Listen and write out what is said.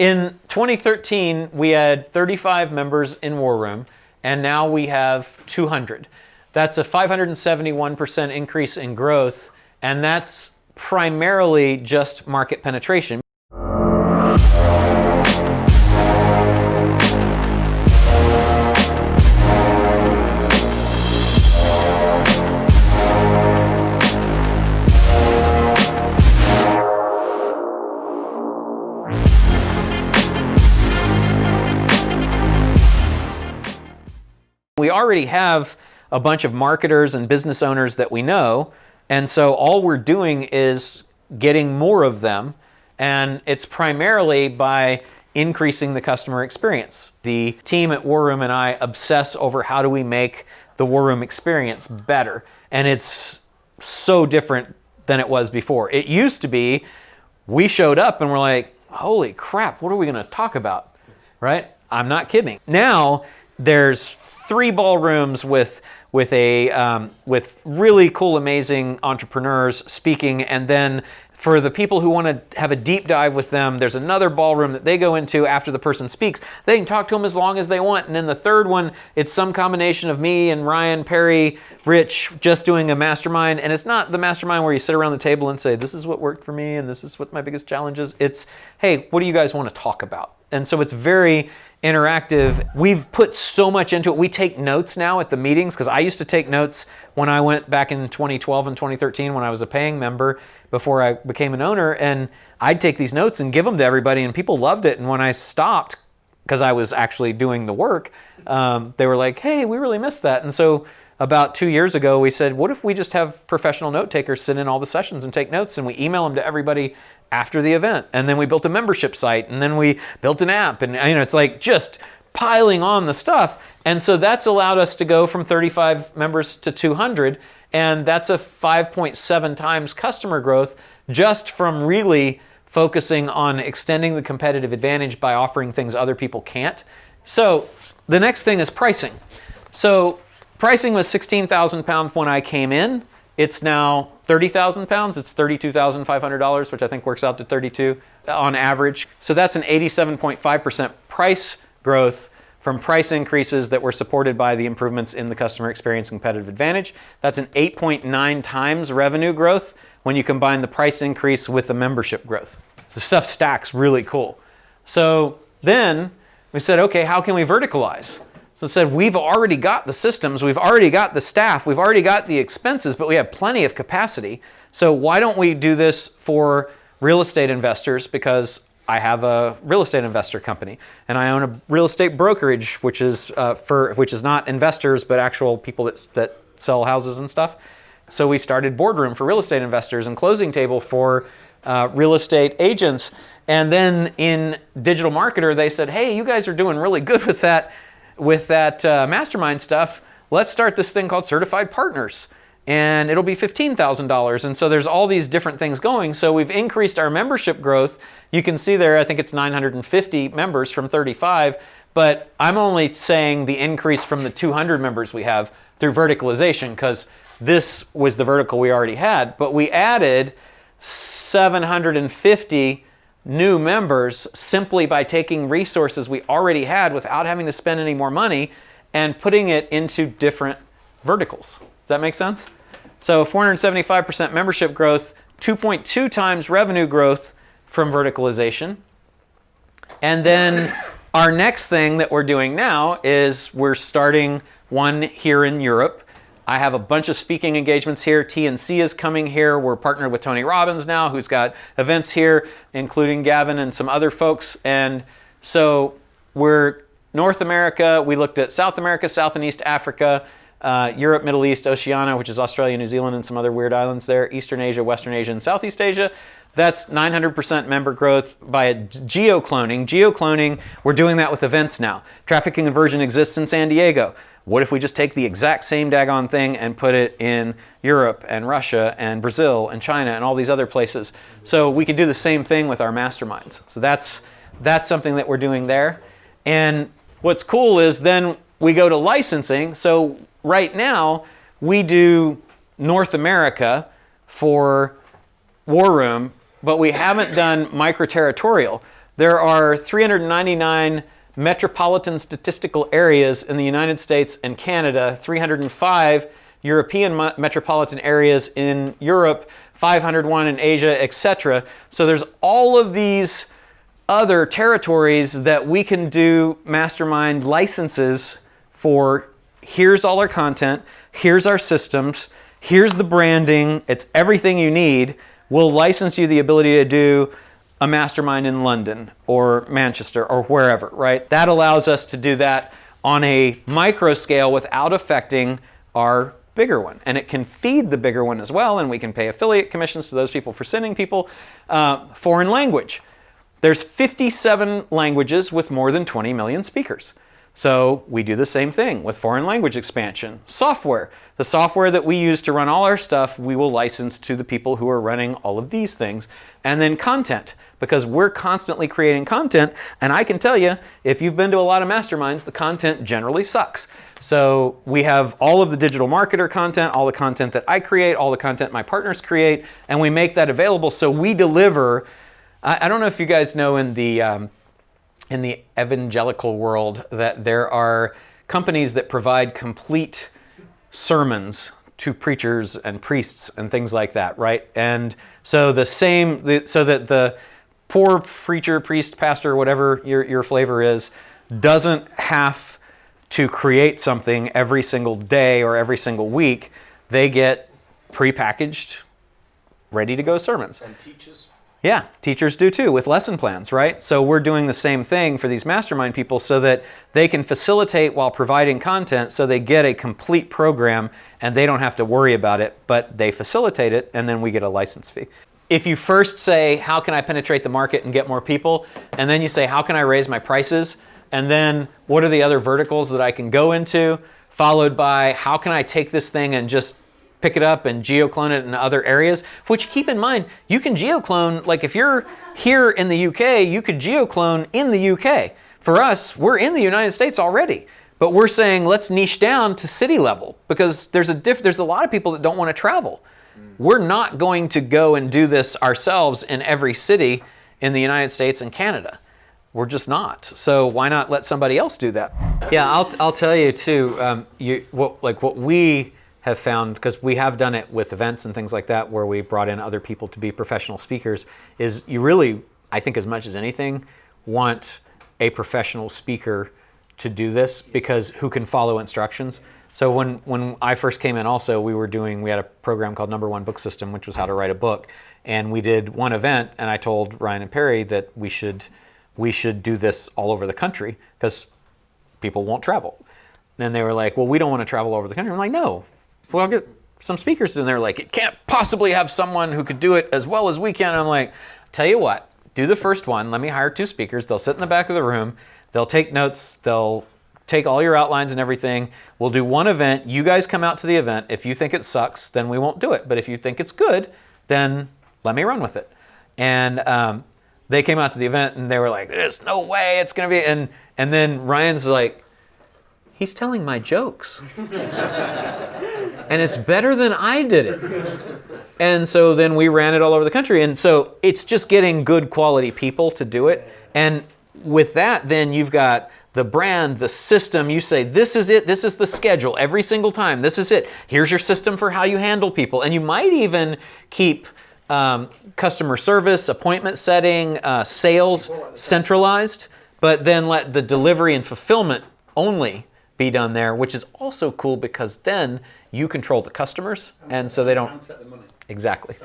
In 2013, we had 35 members in War Room, and now we have 200. That's a 571% increase in growth, and that's primarily just market penetration. We already have a bunch of marketers and business owners that we know, and so all we're doing is getting more of them, and it's primarily by increasing the customer experience. The team at War Room and I obsess over how do we make the War Room experience better, and it's so different than it was before. It used to be, we showed up and we're like, holy crap, what are we gonna talk about, right? I'm not kidding. Now, there's 3 ballrooms with really cool, amazing entrepreneurs speaking, and then for the people who want to have a deep dive with them, there's another ballroom that they go into after the person speaks. They can talk to them as long as they want, and then the third one, it's some combination of me and Ryan, Perry, Rich, just doing a mastermind, and it's not the mastermind where you sit around the table and say, this is what worked for me, and this is what my biggest challenge is. It's, hey, what do you guys want to talk about? And so it's very interactive. We've put so much into it. We take notes now at the meetings, because I used to take notes when I went back in 2012 and 2013 when I was a paying member before I became an owner, and I'd take these notes and give them to everybody, and people loved it. And when I stopped, because I was actually doing the work, they were like, hey, we really missed that. And so about 2 years ago, we said, what if we just have professional note takers sit in all the sessions and take notes, and we email them to everybody after the event? And then we built a membership site, and then we built an app, and it's like just piling on the stuff. And so that's allowed us to go from 35 members to 200, and that's a 5.7 times customer growth just from really focusing on extending the competitive advantage by offering things other people can't. So the next thing is pricing. So pricing was £16,000 when I came in. It's now £30,000. It's $32,500, which I think works out to 32 on average. So that's an 87.5% price growth from price increases that were supported by the improvements in the customer experience and competitive advantage. That's an 8.9 times revenue growth when you combine the price increase with the membership growth. The stuff stacks really cool. So then we said, okay, how can we verticalize? So it said, we've already got the systems, we've already got the staff, we've already got the expenses, but we have plenty of capacity. So why don't we do this for real estate investors? Because I have a real estate investor company, and I own a real estate brokerage, which is not investors, but actual people that sell houses and stuff. So we started Boardroom for real estate investors and Closing Table for real estate agents. And then in Digital Marketer, they said, hey, you guys are doing really good with that mastermind stuff. Let's start this thing called Certified Partners, and it'll be $15,000. And so there's all these different things going. So we've increased our membership growth. You can see there, I think it's 950 members from 35, but I'm only saying the increase from the 200 members we have through verticalization, because this was the vertical we already had, but we added 750 new members simply by taking resources we already had without having to spend any more money and putting it into different verticals. Does that make sense? So 475% membership growth, 2.2 times revenue growth from verticalization. And then our next thing that we're doing now is we're starting one here in Europe. I have a bunch of speaking engagements here. TNC is coming here. We're partnered with Tony Robbins now, who's got events here, including Gavin and some other folks. And so we're North America. We looked at South America, South and East Africa, Europe, Middle East, Oceania, which is Australia, New Zealand, and some other weird islands there, Eastern Asia, Western Asia, and Southeast Asia. That's 900% member growth by geo-cloning. Geo-cloning, we're doing that with events now. Traffic and conversion exists in San Diego. What if we just take the exact same daggone thing and put it in Europe and Russia and Brazil and China and all these other places? So we can do the same thing with our masterminds. So that's something that we're doing there. And what's cool is then we go to licensing. So right now we do North America for War Room, but we haven't done micro-territorial. there are 399 metropolitan statistical areas in the United States and Canada, 305 European metropolitan areas in Europe, 501 in Asia, etc. So there's all of these other territories that we can do mastermind licenses for. Here's all our content, here's our systems, here's the branding, it's everything you need. We'll license you the ability to do a mastermind in London or Manchester or wherever, right? That allows us to do that on a micro scale without affecting our bigger one. And it can feed the bigger one as well, and we can pay affiliate commissions to those people for sending people. Foreign language. There's 57 languages with more than 20 million speakers. So we do the same thing with foreign language expansion. Software. The software that we use to run all our stuff, we will license to the people who are running all of these things. And then content, because we're constantly creating content. And I can tell you, if you've been to a lot of masterminds, the content generally sucks. So we have all of the digital marketer content, all the content that I create, all the content my partners create, and we make that available. So we deliver. I don't know if you guys know in the evangelical world that there are companies that provide complete sermons to preachers and priests and things like that, right? And so so that the poor preacher, priest, pastor, whatever your flavor is, doesn't have to create something every single day or every single week. They get prepackaged, ready to go sermons. And teaches. Yeah, teachers do too with lesson plans, right? So we're doing the same thing for these mastermind people so that they can facilitate while providing content, so they get a complete program and they don't have to worry about it, but they facilitate it and then we get a license fee. If you first say, how can I penetrate the market and get more people? And then you say, how can I raise my prices? And then what are the other verticals that I can go into? Followed by, how can I take this thing and just pick it up and geoclone it in other areas, which keep in mind, you can geoclone, like if you're here in the UK, you could geoclone in the UK. For us, we're in the United States already, but we're saying let's niche down to city level because there's a lot of people that don't want to travel. We're not going to go and do this ourselves in every city in the United States and Canada. We're just not. So why not let somebody else do that? Yeah, I'll tell you too, what we have found, because we have done it with events and things like that where we brought in other people to be professional speakers, is you really, I think as much as anything, want a professional speaker to do this, because who can follow instructions. So when I first came in also, we had a program called Number One Book System, which was how to write a book. And we did one event, and I told Ryan and Perry that we should do this all over the country because people won't travel. Then they were like, well, we don't want to travel all over the country. I'm like, no. Well, I'll get some speakers in there. Like, it can't possibly have someone who could do it as well as we can. And I'm like, tell you what, do the first one. Let me hire 2 speakers. They'll sit in the back of the room. They'll take notes. They'll take all your outlines and everything. We'll do one event. You guys come out to the event. If you think it sucks, then we won't do it. But if you think it's good, then let me run with it. And they came out to the event and they were like, there's no way it's going to be. And then Ryan's like, he's telling my jokes. And it's better than I did it. And so then we ran it all over the country. And so it's just getting good quality people to do it. And with that, then you've got the brand, the system. You say, this is it. This is the schedule every single time. This is it. Here's your system for how you handle people. And you might even keep customer service, appointment setting, sales centralized, but then let the delivery and fulfillment only be done there, which is also cool because then you control the customers, and so they don't. Set the money. Exactly.